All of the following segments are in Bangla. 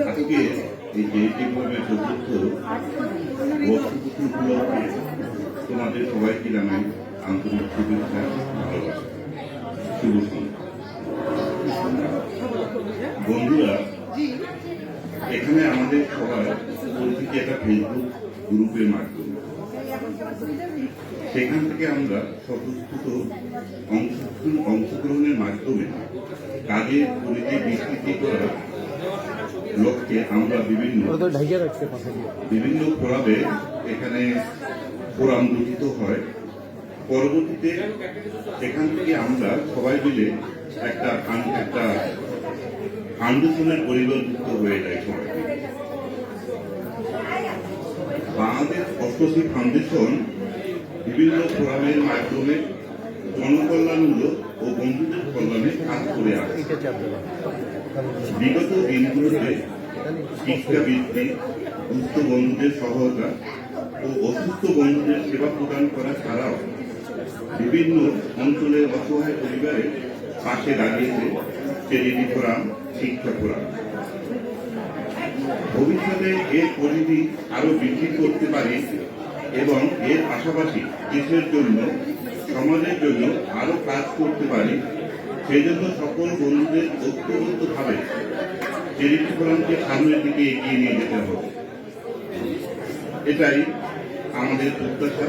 আজকে এই যেভাবে চতুর্থ বর্ষপূর্তি উপলক্ষে তোমাদের সবাইকে জানাই আন্তরিক শুভেচ্ছা, ভালোবাসা, শুভ সন্ধ্যা। বন্ধুরা, এখানে আমাদের সবার পরিচিত একটা ফেসবুক গ্রুপের মাধ্যমে, সেখান থেকে আমরা স্বতঃস্ফূর্ত অংশগ্রহণের মাধ্যমে কাজের পরিধি বিস্তৃতি করার লক্ষ্যে আমরা বিভিন্ন ফোরামে এখানে ফোরাম গঠিত হয়। পরবর্তীতে এখান থেকে আমরা সবাই মিলে একটা ফাউন্ডেশনের পরিবর্তিত হয়ে যায়। সবাই বাংলাদেশ অষ্টশী ফাউন্ডেশন বিভিন্ন ফোরামের মাধ্যমে জনকল্যাণমূলক ও বন্ধুদের কল্যাণে কাজ করে আসছে। বিগত দিনগুলোতে শিক্ষাবৃত্তি, দুস্থ বন্ধুদের সহায়তা ও অসুস্থ বন্ধুদের সেবা প্রদান করা ছাড়াও বিভিন্ন অঞ্চলের অসহায় পরিবারের পাশে দাঁড়িয়েছে চ্যারিটি ফোরাম, শিক্ষা ফোরাম। ভবিষ্যতে এর পরিধি আরো বৃদ্ধি করতে পারে এবং এর পাশাপাশি দেশের জন্য, সমাজের জন্য আরো কাজ করতে পারে। সেই জন্য সকল বন্ধুদের ঐক্যবদ্ধভাবে চ্যারিটি ফোরামকে সামনের দিকে এগিয়ে নিয়ে যেতে হবে। এটাই আমাদের প্রত্যাশা।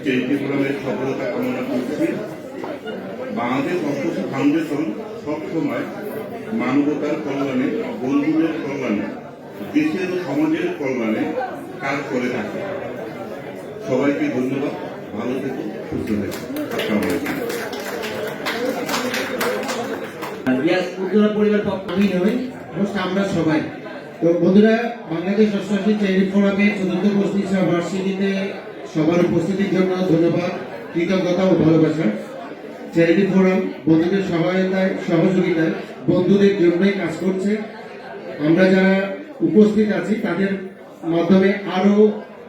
চ্যারিটি ফোরামের সফলতা কামনা করছি। বাংলাদেশ অষ্টশী ফাউন্ডেশন সবসময় মানবতার কল্যাণে, বন্ধুদের কল্যাণে, দেশের ও সমাজের কল্যাণে কাজ করে থাকে। সবাইকে ধন্যবাদ। ভালো থেকো, সুস্থ থেকো। আসসালামু আলাইকুম। পরিবার আমি নয়, আমরা সবাই তো বন্ধুরা, বাংলাদেশ অষ্টশী চ্যারিটি ফোরামে চতুর্থ বার্ষিকীতে সবার উপস্থিতির জন্য ধন্যবাদ, কৃতজ্ঞতা ও ভালোবাসা। চ্যারিটি ফোরাম বন্ধুদের সহায়তায়, সহযোগিতায় বন্ধুদের জন্যই কাজ করছে। আমরা যারা উপস্থিত আছি তাদের মাধ্যমে আরো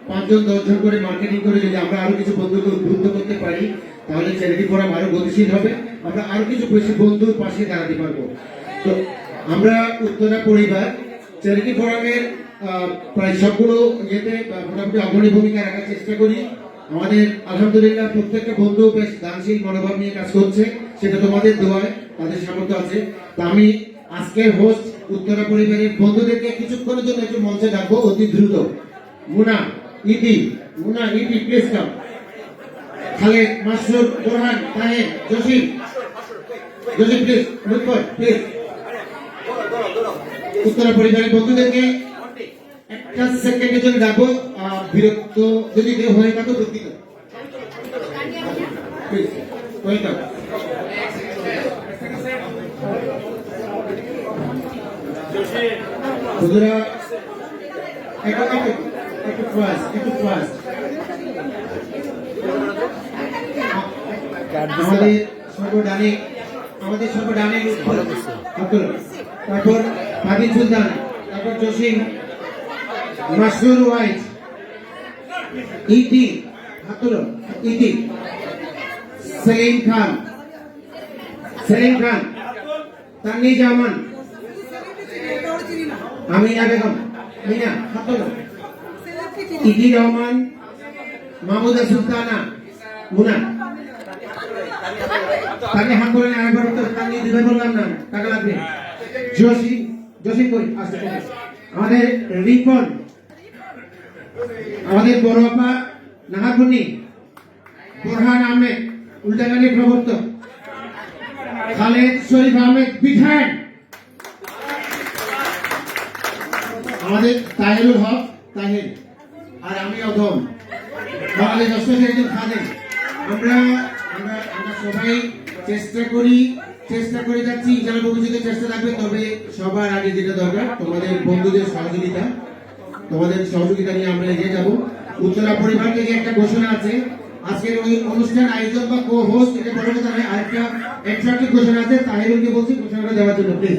5-10 জন করে মার্কেটিং করে যদি আমরা আরো কিছু বন্ধুকে উদ্বুদ্ধ করতে পারি, তাহলে চ্যারিটি ফোরাম আরো গতিশীল হবে। আমরা আরো কিছু বেশি বন্ধুর পাশে দাঁড়াতে পারবো। তো আমরা উত্তরা পরিবার চ্যারিটি ফোরামের প্রায় সবগুলো ইয়েতে মোটামুটি অগ্রণী ভূমিকা রাখার চেষ্টা করি। আমাদের আলহামদুলিল্লাহ প্রত্যেকটা বন্ধু বেশ দানশীল মনোভাব নিয়ে কাজ করছে, সেটা তোমাদের দোয়ায়, তাদের সামর্থ্য আছে। তো আমি আজকের হোস্ট উত্তরা পরিবারের বন্ধুদেরকে কিছুক্ষণের জন্য একটু মঞ্চে ডাকবো অতি দ্রুত। Muna Iti please come. Khaled, Masud, Borhan, Taher, Jasim please look for please. Uttara পরিবারের বন্ধুদেরকে একটা সেকেন্ডের জন্য ডাকবো। বিরক্ত যদি কেউ হয়ে থাকো দুঃখিত। Please welcome. বন্ধুরা একটু ফাস্ট আমাদের সর্বডানে তারপর ফাদিল সুলতান, তারপর জসিম, মাসরুর ওয়াইজ, ইতি সেলিম খান, তাননি জামান, আমিনা বেগম, ইতি রহমান, মাহমুদা সুলতানা, মুনা। তাকে হাত করে আরেকবার তাকে দিতে বললাম না, টাকা লাগবে। জসিম কই আসতে। আমাদের রিপন, আমাদের বড় আপা নাহাগুনি, বোরহান আহমেদ উল্টাগানির প্রবর্তক, খালেদ শরীফ আহমেদ বিধান, আমাদের তাহেরুল হক তাহের, আর আমি অধম, বাংলাদেশ অষ্টশী একজন খাদেম। আমরা সবাই চেষ্টা করে যাচ্ছি, ইনশাআল্লাহ ভবিষ্যতে চেষ্টা থাকবে। তবে সবার আগে যেটা দরকার তোমাদের বন্ধুদের সহযোগিতা নিয়ে আমরা এগিয়ে যাব। উত্তরা পরিবার থেকে একটা ঘোষণা আছে, আজকের ওই অনুষ্ঠান আয়োজক বা কো হোস্ট, এটা বড় কথা নয়, আরেকটা অ্যাট্রাক্টিভ ঘোষণা আছে। তাহিরুলকে বলছি ঘোষণাটা দেওয়ার জন্য প্লিজ।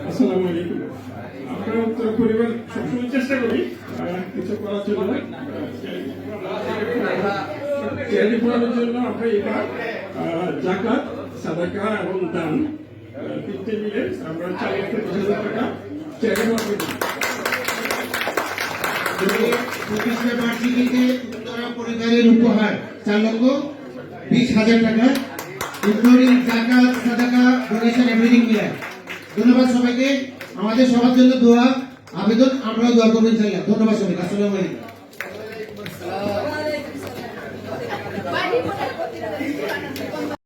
আসসালামু আলাইকুম। আমরা উত্তরা পরিবার সবসময় চেষ্টা করি কিছু করার জন্য চ্যারিটি ফোরামের জন্য আমরা এবার জাকাত, সাদাকা এবং দান তিনটে মিলে আমরা 4,20,000 টাকা চ্যারিটি ফোরামে প্রতিষ্ঠা বার্ষিকীতে উত্তরা পরিবারের উপহার 4,20,000 টাকা, ইনক্লুডিং জাকাত, সাদাকা, ডোনেশন এভরিথিং মিলে। ধন্যবাদ সবাইকে। আমাদের সবার জন্য দোয়া আবেদন, আমরাও দোয়া করবো ইনশাআল্লাহ। ধন্যবাদ সবাইকে। আসসালামু আলাইকুম।